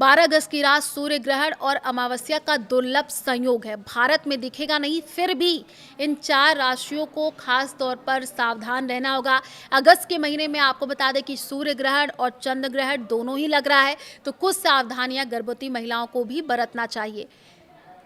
12 अगस्त की रात सूर्य ग्रहण और अमावस्या का दुर्लभ संयोग है। भारत में दिखेगा नहीं, फिर भी इन 4 राशियों को खास तौर पर सावधान रहना होगा। अगस्त के महीने में आपको बता दें कि सूर्य ग्रहण और चंद्र ग्रहण दोनों ही लग रहा है, तो कुछ सावधानियां गर्भवती महिलाओं को भी बरतना चाहिए।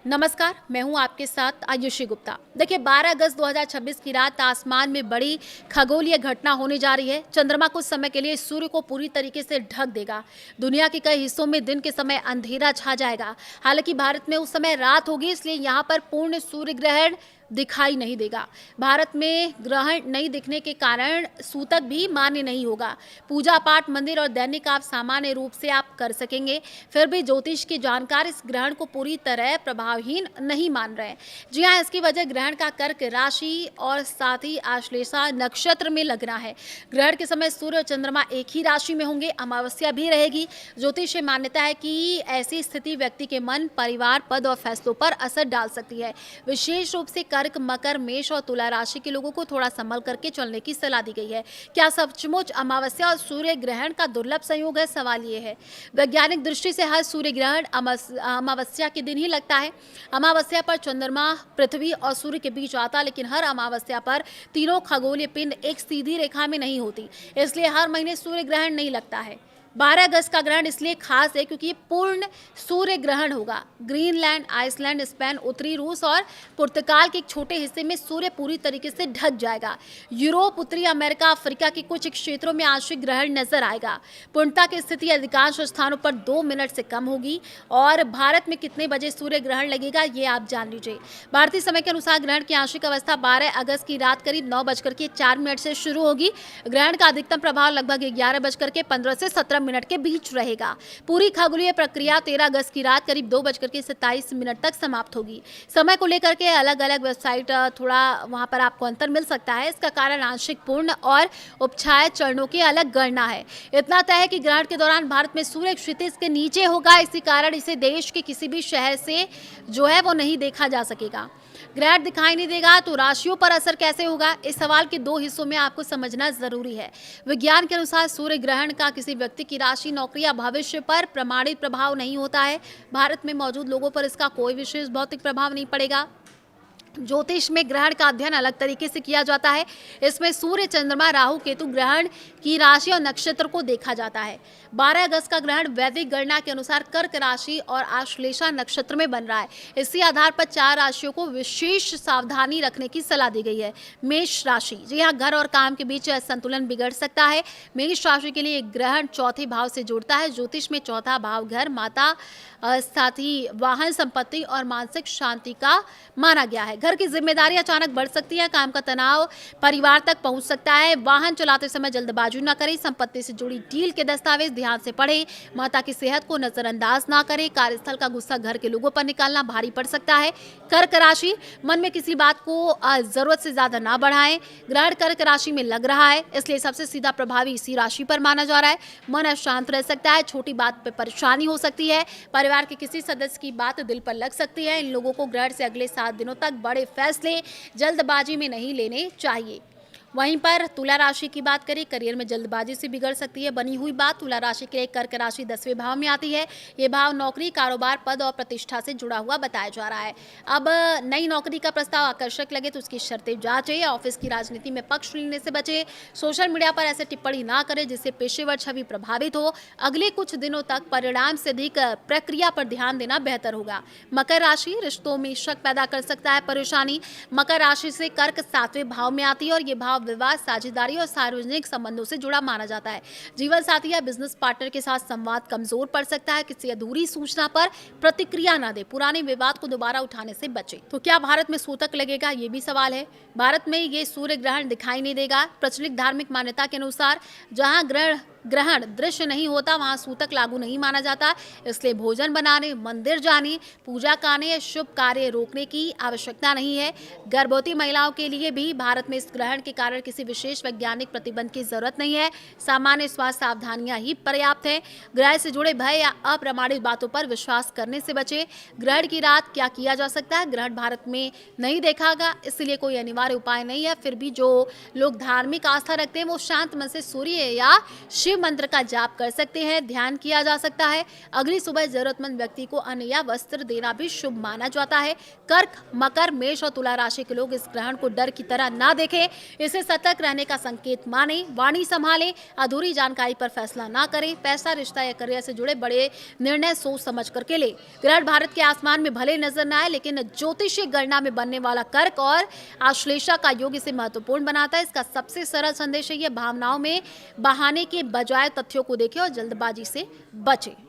नमस्कार, मैं हूं आपके साथ आयुषी गुप्ता। देखिए, 12 अगस्त 2026 की रात आसमान में बड़ी खगोलीय घटना होने जा रही है। चंद्रमा कुछ समय के लिए सूर्य को पूरी तरीके से ढक देगा। दुनिया के कई हिस्सों में दिन के समय अंधेरा छा जाएगा। हालांकि भारत में उस समय रात होगी, इसलिए यहाँ पर पूर्ण सूर्य ग्रहण दिखाई नहीं देगा। भारत में ग्रहण नहीं दिखने के कारण सूतक भी मान्य नहीं होगा। पूजा पाठ, मंदिर और दैनिक आप सामान्य रूप से आप कर सकेंगे। फिर भी ज्योतिष के जानकार इस ग्रहण को पूरी तरह प्रभावहीन नहीं मान रहे हैं। जी हाँ, इसकी वजह ग्रहण का कर्क राशि और साथ ही आश्लेषा नक्षत्र में लगना है। ग्रहण के समय सूर्य और चंद्रमा एक ही राशि में होंगे, अमावस्या भी रहेगी। ज्योतिष मान्यता है कि ऐसी स्थिति व्यक्ति के मन, परिवार, पद और फैसलों पर असर डाल सकती है। विशेष रूप से कर्क, मकर, मेष और तुला राशि के लोगों को थोड़ा संभल करके चलने की सलाह दी गई है। क्या सचमुच अमावस्या और सूर्य ग्रहण का दुर्लभ संयोग है? सवाल ये है। वैज्ञानिक दृष्टि से हर सूर्य ग्रहण अमावस्या के दिन ही लगता है। अमावस्या पर चंद्रमा पृथ्वी और सूर्य के बीच आता, लेकिन हर अमावस्या पर तीनों खगोलीय पिंड एक सीधी रेखा में नहीं होती, इसलिए हर महीने सूर्य ग्रहण नहीं लगता है। 12 अगस्त का ग्रहण इसलिए खास है क्योंकि ये पूर्ण सूर्य ग्रहण होगा। ग्रीनलैंड, आइसलैंड, स्पेन, उत्तरी रूस और पुर्तगाल के एक छोटे हिस्से में सूर्य पूरी तरीके से ढक जाएगा। यूरोप, उत्तरी अमेरिका, अफ्रीका के कुछ क्षेत्रों में आंशिक ग्रहण नजर आएगा। पूर्णता की स्थिति अधिकांश स्थानों पर 2 मिनट से कम होगी। और भारत में कितने बजे सूर्य ग्रहण लगेगा, ये आप जान लीजिए। भारतीय समय के अनुसार ग्रहण की आंशिक अवस्था 12 अगस्त की रात करीब 9:04 से शुरू होगी। ग्रहण का अधिकतम प्रभाव लगभग 11:15 से 17 मिनट के बीच रहेगा। पूरी खगोलीय प्रक्रिया 13 अगस्त की रात करीब 2:27 तक समाप्त होगी। समय को लेकर के अलग अलग वेबसाइट थोड़ा वहां पर आपको अंतर मिल सकता है। इसका कारण आंशिक, पूर्ण और उपछाया चरणों की अलग गणना है। इतना तय है कि ग्रहण के दौरान भारत में सूर्य क्षितिज के नीचे होगा। इसी कारण इसे देश के किसी भी शहर से जो है वो नहीं देखा जा सकेगा। ग्रहण दिखाई नहीं देगा तो राशियों पर असर कैसे होगा? इस सवाल के 2 हिस्सों में आपको समझना जरूरी है। विज्ञान के अनुसार सूर्य ग्रहण का किसी व्यक्ति की राशि, नौकरी या भविष्य पर प्रमाणित प्रभाव नहीं होता है। भारत में मौजूद लोगों पर इसका कोई विशेष भौतिक प्रभाव नहीं पड़ेगा। ज्योतिष में ग्रहण का अध्ययन अलग तरीके से किया जाता है। इसमें सूर्य, चंद्रमा, राहु, केतु ग्रहण की राशि और नक्षत्र को देखा जाता है। 12 अगस्त का ग्रहण वैदिक गणना के अनुसार कर्क राशि और आश्लेषा नक्षत्र में बन रहा है। इसी आधार पर 4 राशियों को विशेष सावधानी रखने की सलाह दी गई है। मेष राशि, जी हाँ, घर और काम के बीच संतुलन बिगड़ सकता है। मेष राशि के लिए ग्रहण चौथे भाव से जुड़ता है। ज्योतिष में चौथा भाव घर, माता, साथ ही वाहन, संपत्ति और मानसिक शांति का माना गया है। घर की जिम्मेदारी अचानक बढ़ सकती है। काम का तनाव परिवार तक पहुंच सकता है। वाहन चलाते समय जल्दबाजी न करें। संपत्ति से जुड़ी डील के दस्तावेज ध्यान से पढ़ें। माता की सेहत को नजरअंदाज ना करें। कार्यस्थल का गुस्सा घर के लोगों पर निकालना भारी पड़ सकता है। कर्क राशि, मन में किसी बात को जरूरत से ज्यादा ना बढ़ाएं। ग्रहण कर्क राशि में लग रहा है, इसलिए सबसे सीधा प्रभावी इसी राशि पर माना जा रहा है। मन अशांत रह सकता है। छोटी बात पर परेशानी हो सकती है। परिवार के किसी सदस्य की बात दिल पर लग सकती है। इन लोगों को ग्रहण से अगले 7 दिनों तक बड़े फैसले जल्दबाजी में नहीं लेने चाहिए। वहीं पर तुला राशि की बात करें, करियर में जल्दबाजी से बिगड़ सकती है बनी हुई बात। तुला राशि के लिए कर्क राशि 10वें भाव में आती है। ये भाव नौकरी, कारोबार, पद और प्रतिष्ठा से जुड़ा हुआ बताया जा रहा है। अब नई नौकरी का प्रस्ताव आकर्षक लगे तो उसकी शर्तें जांचें। ऑफिस की राजनीति में पक्ष लेने से बचे। सोशल मीडिया पर ऐसे टिप्पणी ना करें जिससे पेशेवर छवि प्रभावित हो। अगले कुछ दिनों तक परिणाम से अधिक प्रक्रिया पर ध्यान देना बेहतर होगा। मकर राशि, रिश्तों में शक पैदा कर सकता है परेशानी। मकर राशि से कर्क 7वें भाव में आती है और ये भाव विवाद, साझेदारी और सार्वजनिक संबंधों से जुड़ा माना जाता है। जीवन साथी या बिजनेस पार्टनर के साथ संवाद कमजोर पड़ सकता है। किसी अधूरी सूचना पर प्रतिक्रिया ना दे। पुराने विवाद को दोबारा उठाने से बचे। तो क्या भारत में सूतक लगेगा, ये भी सवाल है। भारत में ये सूर्य ग्रहण दिखाई नहीं देगा। प्रचलित धार्मिक मान्यता के अनुसार जहां ग्रहण दृश्य नहीं होता वहां सूतक लागू नहीं माना जाता, इसलिए भोजन बनाने, मंदिर जाने, पूजा करने या शुभ कार्य रोकने की आवश्यकता नहीं है। गर्भवती महिलाओं के लिए भी भारत में इस ग्रहण के कारण किसी विशेष वैज्ञानिक प्रतिबंध की जरूरत नहीं है। सामान्य स्वास्थ्य सावधानियां ही पर्याप्त है। ग्रहण से जुड़े भय या अप्रमाणित बातों पर विश्वास करने से बचे। ग्रहण की रात क्या किया जा सकता है? ग्रहण भारत में नहीं देखा गया, इसलिए कोई अनिवार्य उपाय नहीं है। फिर भी जो लोग धार्मिक आस्था रखते हैं वो शांत मन से सूर्य या शिव शिव मंत्र का जाप कर सकते हैं, ध्यान किया जा सकता है। अगली सुबह जरूरतमंद व्यक्ति को अन्न या वस्त्र देना भी शुभ माना जाता है। कर्क, मकर, मेष और तुला राशि के लोग इस ग्रहण को डर की तरह ना देखें, इसे सतर्क रहने का संकेत माने। वाणी संभालें, अधूरी जानकारी पर फैसला ना करें। पैसा, रिश्ता या करियर से जुड़े बड़े निर्णय सोच समझ करके ले। ग्रहण भारत के आसमान में भले नजर न आए, लेकिन ज्योतिषीय गणना में बनने वाला कर्क और आश्लेषा का योग इसे महत्वपूर्ण बनाता है। इसका सबसे सरल संदेश है, ये भावनाओं में बहाने के बजाय तथ्यों को देखें और जल्दबाजी से बचें।